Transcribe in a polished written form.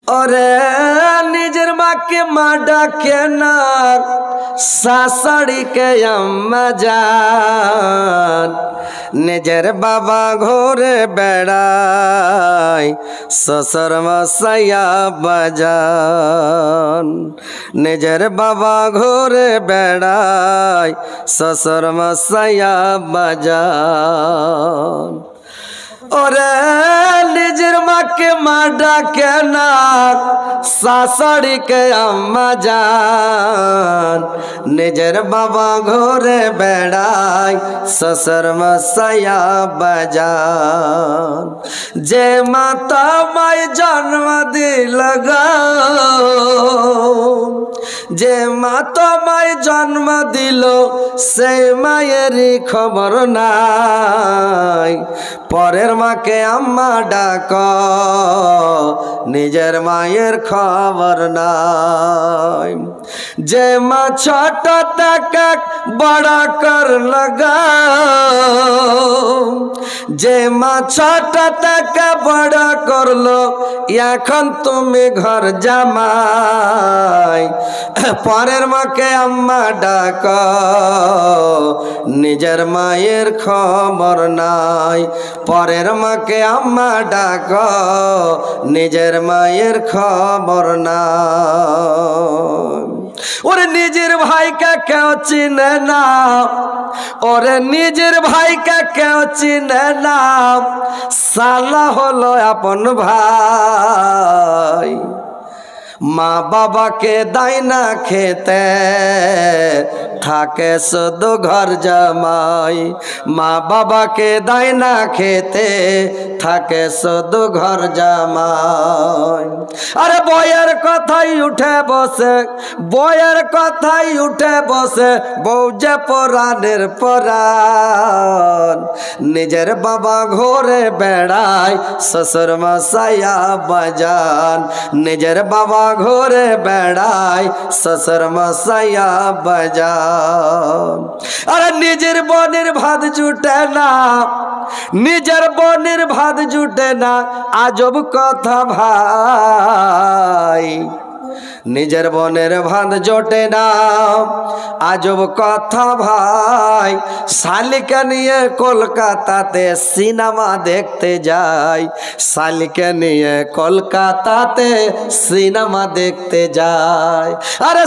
ওরে নিজের মাকে মা ডাকে না, শাশুড়িকে আম্মা জান। নিজের বাবা ঘুরে বেড়ায়, শ্বশুর মশাই আব্বা জান। নিজের বাবা ঘুরে বেড়ায়, শ্বশুর মশাই আব্বা জান। ওরে নিজের মাকে মা ডাকে না, শাশুড়িকে আম্মা জান। নিজের বাবা ঘুরে বেড়ায়, শ্বশুর মশাই আব্বা জান। যে মাতা মায় জন্ম দিল গো, যে মাতা মায় জন্ম দিল, সেই মায়েরই খবর নাই। পরের মাকে আম্মা ডাক, নিজের মায়ের খবর নাই। যে মা ছোট থেকে বড় করল গো, যে মা ছোট থেকে বড় করলো, এখন তুমি ঘর জামাই। পরের মাকে আম্মা ডাক, নিজের মায়ের খবর নাই। পরের মাকে আম্মা ডাক, নিজের মায়ের খবর নাই। ওরে নিজের ভাইকে কেউ চিনে না, ওরে নিজের ভাইকে কেউ চিনে না, শালা হলো আপন ভাই। মা বাবাকে দেয় না খেতে, থাকে শুধু ঘর জামাই। মা বাবাকে দেয় না খেতে, থাকে শুধু ঘর জামাই। আরে বইয়ের কথাই উঠে বসে, বইয়ের কথাই উঠে বসে, বউ যে পরাণের পরাণ। নিজের বাবা ঘুরে বেড়ায়, শ্বশুর মশাই আব্বা জান। নিজের বাবা ঘুরে বেড়ায়, শ্বশুর মশাই আব্বা জান। আরে নিজের বোনের ভাত জুটে না, নিজের বোনের ভাত জুটে না, আজব কথা ভাই। নিজের বোনের ভাত জোটে না, আজব কথা ভাই। শালিকে নিয়ে কলকাতাতে সিনেমা দেখতে যাই, শালিকে নিয়ে কলকাতাতে সিনেমা দেখতে যাই। আরে